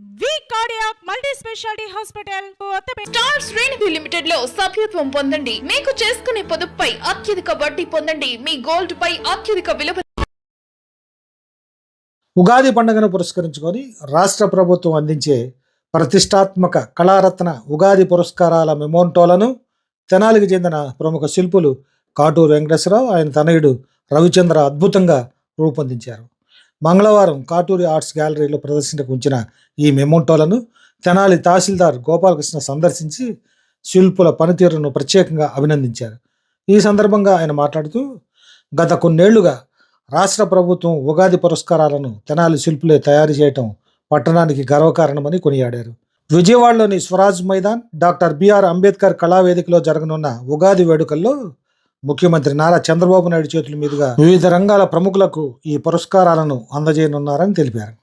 వి cardiac multi speciality hospital star శ్రేణి limited లో సభ్యత్వం పొందండి. మీకు చేసుకునే పొదుపుపై అత్యధిక వడ్డీ పొందండి. మీ గోల్డ్ పై అత్యధిక విలువ. ఉగాది పండుగను పురస్కరించుకొని రాష్ట్ర ప్రభుత్వం అందించే ప్రతిష్టాత్మక కళారత్న ఉగాది పురస్కారాల మెమోంటోలను తెనాలికి చెందిన ప్రముఖ శిల్పులు కాటూరు వెంకటేశ్వరరావు ఆయన తనయుడు రవిచంద్ర అద్భుతంగా రూపొందించారు. మంగళవారం కాటూరి ఆర్ట్స్ గ్యాలరీలో ప్రదర్శనకు ఉంచిన ఈ మెమోంటోలను తెనాలి తహసీల్దార్ గోపాలకృష్ణ సందర్శించి శిల్పుల పనితీరును ప్రత్యేకంగా అభినందించారు. ఈ సందర్భంగా ఆయన మాట్లాడుతూ గత కొన్నేళ్లుగా రాష్ట్ర ప్రభుత్వం ఉగాది పురస్కారాలను తెనాలి శిల్పులే తయారు చేయటం పట్టణానికి గర్వకారణమని కొనియాడారు. విజయవాడలోని స్వరాజ్ మైదాన్ డాక్టర్ బిఆర్ అంబేద్కర్ కళావేదికలో జరగనున్న ఉగాది వేడుకల్లో ముఖ్యమంత్రి నారా చంద్రబాబు నాయుడు చేతుల మీదుగా వివిధ రంగాల ప్రముఖులకు ఈ పురస్కారాలను అందజేయనున్నారని తెలిపారు.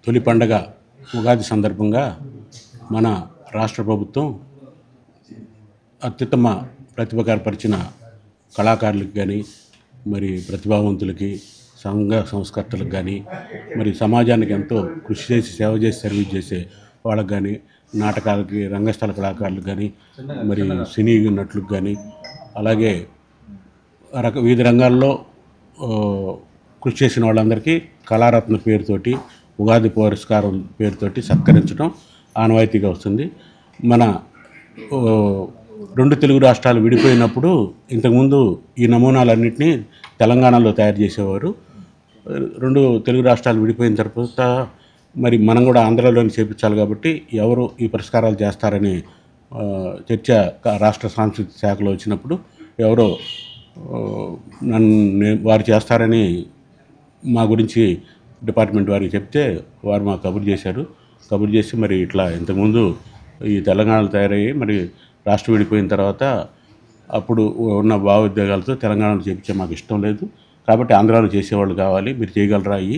తొలి పండగ ఉగాది సందర్భంగా మన రాష్ట్ర ప్రభుత్వం అత్యుత్తమ ప్రతిభ కనపరిచిన కళాకారులకు కానీ మరి ప్రతిభావంతులకి సంఘ సంస్కర్తలకు కానీ మరి సమాజానికి ఎంతో కృషి చేసి సేవ చేసి సర్వీస్ చేసే వాళ్ళకి కానీ నాటకాలకి రంగస్థల కళాకారులకు కానీ మరి సినీ నటులకు కానీ అలాగే వివిధ రంగాల్లో కృషి చేసిన వాళ్ళందరికీ కళారత్న పేరుతోటి ఉగాది పురస్కారం పేరుతోటి సత్కరించడం ఆనవాయితీగా వస్తుంది. మన రెండు తెలుగు రాష్ట్రాలు విడిపోయినప్పుడు ఇంతకుముందు ఈ నమూనాలన్నింటినీ తెలంగాణలో తయారు చేసేవారు. రెండు తెలుగు రాష్ట్రాలు విడిపోయిన తర్వాత మరి మనం కూడా ఆంధ్రాలోనే చేపించాలి కాబట్టి ఎవరు ఈ పురస్కారాలు చేస్తారని చర్చ రాష్ట్ర సాంస్కృతిక శాఖలో వచ్చినప్పుడు ఎవరో వారు చేస్తారని మా గురించి డిపార్ట్మెంట్ వారికి చెప్తే వారు మాకు కబురు చేసి మరి ఇట్లా ఇంతకుముందు ఈ తెలంగాణలో తయారయ్యి మరి రాష్ట్రం విడిపోయిన తర్వాత అప్పుడు ఉన్న భావోద్వేగాలతో తెలంగాణలో చేపించే మాకు ఇష్టం లేదు కాబట్టి ఆంధ్రాలో చేసేవాళ్ళు కావాలి, మీరు చేయగలరా అయ్యి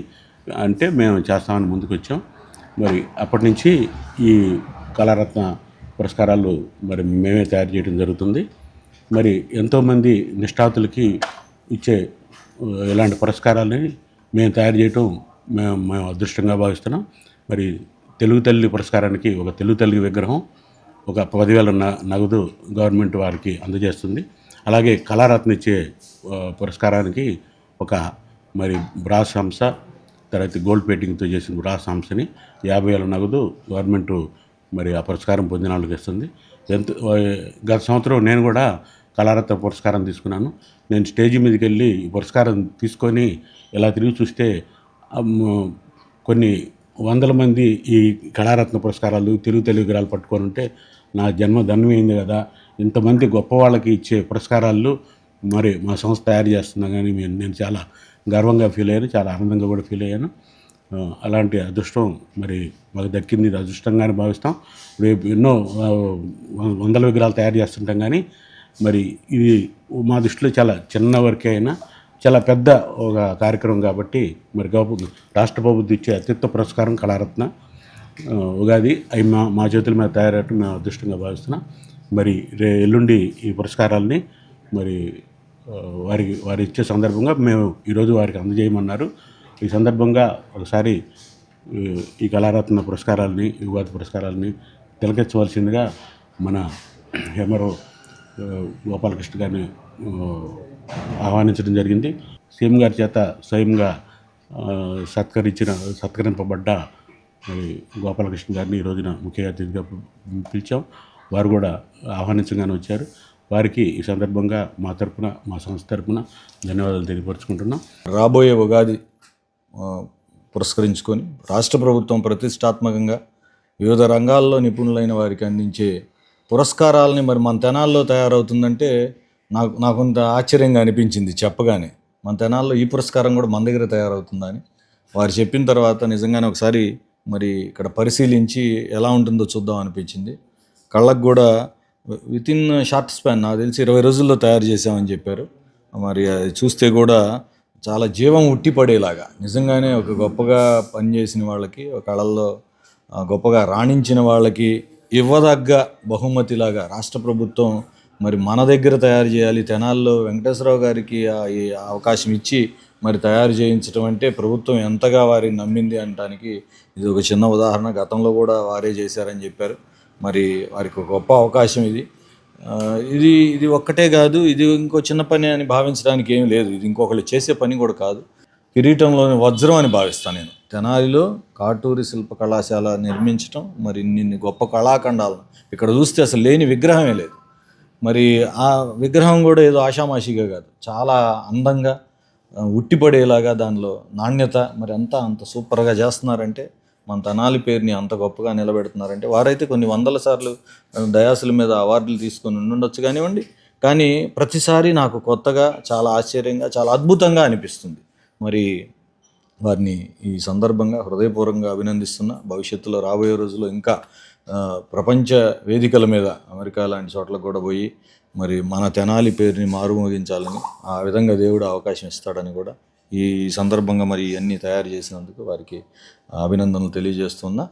అంటే మేము చేస్తామని ముందుకు వచ్చాం. మరి అప్పటి నుంచి ఈ కళారత్న పురస్కారాలు మరి మేమే తయారు చేయడం జరుగుతుంది. మరి ఎంతోమంది నిష్ఠాతులకి ఇచ్చే ఇలాంటి పురస్కారాలని మేము తయారు చేయటం మేము అదృష్టంగా భావిస్తున్నాం. మరి తెలుగు తల్లి పురస్కారానికి ఒక తెలుగు తల్లి విగ్రహం, ఒక 10,000 నగదు గవర్నమెంట్ వారికి అందజేస్తుంది. అలాగే కళారత్న ఇచ్చే పురస్కారానికి ఒక మరి బ్రాస్ హంస, తర్వాత గోల్డ్ పెయింటింగ్తో చేసిన బ్రాస్ హంసని 50,000 నగదు గవర్నమెంటు మరి ఆ పురస్కారం పొందిన వాళ్ళకి ఇస్తుంది. గత సంవత్సరం నేను కూడా కళారత్న పురస్కారం తీసుకున్నాను. నేను స్టేజ్ మీదకి వెళ్ళి ఈ పురస్కారం తీసుకొని ఇలా తిరిగి చూస్తే కొన్ని వందల మంది ఈ కళారత్న పురస్కారాలు తెలుగు విగ్రహాలు పట్టుకొని ఉంటే నా జన్మ ధన్యమైంది కదా, ఇంతమంది గొప్ప వాళ్ళకి ఇచ్చే పురస్కారాలు మరి మా సంస్థ తయారు చేస్తున్నా కానీ నేను చాలా గర్వంగా ఫీల్ అయ్యాను, చాలా ఆనందంగా కూడా ఫీల్ అయ్యాను. అలాంటి అదృష్టం మరి మాకు దక్కింది, అదృష్టంగానే భావిస్తాం. రేపు ఎన్నో వందల విగ్రహాలు తయారు చేస్తుంటాం కానీ మరి ఇది మా దృష్టిలో చాలా చిన్న వర్కే అయినా చాలా పెద్ద ఒక కార్యక్రమం కాబట్టి మరి రాష్ట్ర ప్రభుత్వం ఇచ్చే అత్యుత్తమ పురస్కారం కళారత్న ఉగాది అవి మా చేతుల మీద తయారయ్యటం మేము అదృష్టంగా భావిస్తున్నాం. మరి ఎల్లుండి ఈ పురస్కారాలని మరి వారి ఇచ్చే సందర్భంగా మేము ఈరోజు వారికి అందజేయమన్నారు. ఈ సందర్భంగా ఒకసారి ఈ కళారత్న పురస్కారాలని ఉగాది పురస్కారాలని తిలకించవలసిందిగా మన ఎంఆర్ఓ గోపాలకృష్ణ గారిని ఆహ్వానించడం జరిగింది. సీఎం గారి చేత స్వయంగా సత్కరింపబడ్డ మరి గోపాలకృష్ణ గారిని ఈ రోజున ముఖ్య అతిథిగా పిలిచాం. వారు కూడా ఆహ్వానించగానే వచ్చారు. వారికి ఈ సందర్భంగా మా తరపున, మా సంస్థ తరపున ధన్యవాదాలు తెలియపరుచుకుంటున్నాం. రాబోయే ఉగాది పురస్కరించుకొని రాష్ట్ర ప్రభుత్వం ప్రతిష్టాత్మకంగా వివిధ రంగాల్లో నిపుణులైన వారికి అందించే పురస్కారాలని మరి మన తెనాల్లో తయారవుతుందంటే నాకు కొంత ఆశ్చర్యంగా అనిపించింది చెప్పగానే. మన తెనాల్లో ఈ పురస్కారం కూడా మన దగ్గర తయారవుతుందని వారు చెప్పిన తర్వాత నిజంగానే ఒకసారి మరి ఇక్కడ పరిశీలించి ఎలా ఉంటుందో చూద్దాం అనిపించింది. కళ్ళకు కూడా వితిన్ షార్ట్ స్పాన్ నాకు తెలిసి 20 రోజుల్లో తయారు చేసామని చెప్పారు. మరి అది చూస్తే కూడా చాలా జీవం ఉట్టిపడేలాగా నిజంగానే ఒక గొప్పగా పనిచేసిన వాళ్ళకి, ఒక కళల్లో గొప్పగా రాణించిన వాళ్ళకి ఇవ్వదగ్గ బహుమతిలాగా రాష్ట్ర ప్రభుత్వం మరి మన దగ్గర తయారు చేయాలి, తెనాల్లో వెంకటేశ్వరరావు గారికి ఈ అవకాశం ఇచ్చి మరి తయారు చేయించడం అంటే ప్రభుత్వం ఎంతగా వారిని నమ్మింది అనడానికి ఇది ఒక చిన్న ఉదాహరణ. గతంలో కూడా వారే చేశారని చెప్పారు. మరి వారికి ఒక గొప్ప అవకాశం ఇది. ఇది ఒక్కటే కాదు, ఇది ఇంకో చిన్న పని అని భావించడానికి ఏం లేదు. ఇది ఇంకొకళ్ళు చేసే పని కూడా కాదు. కిరీటంలోని వజ్రం అని భావిస్తాను నేను. తెనాలిలో కాటూరి శిల్ప కళాశాల నిర్మించడం, మరి ఇన్ని గొప్ప కళాఖండాలను ఇక్కడ చూస్తే అసలు లేని విగ్రహమే లేదు. మరి ఆ విగ్రహం కూడా ఏదో ఆషామాషిగా కాదు, చాలా అందంగా ఉట్టిపడేలాగా దానిలో నాణ్యత మరి అంత సూపర్గా చేస్తున్నారంటే, మన తెనాలి పేరుని అంత గొప్పగా నిలబెడుతున్నారంటే, వారైతే కొన్ని వందల సార్లు డయాసుల మీద అవార్డులు తీసుకొని ఉండొచ్చు కానివ్వండి, కానీ ప్రతిసారి నాకు కొత్తగా, చాలా ఆశ్చర్యంగా, చాలా అద్భుతంగా అనిపిస్తుంది. మరి వారిని ఈ సందర్భంగా హృదయపూర్వకంగా అభినందిస్తున్నా. భవిష్యత్తులో రాబోయే రోజుల్లో ఇంకా ప్రపంచ వేదికల మీద, అమెరికా లాంటి చోట్లకు కూడా పోయి మరి మన తెనాలి పేరుని మారుమోగించాలని, ఆ విధంగా దేవుడు అవకాశం ఇస్తాడని కూడా ఈ సందర్భంగా మరి ఇవన్నీ తయారు చేసినందుకు వారికి అభినందనలు తెలియజేస్తున్నా.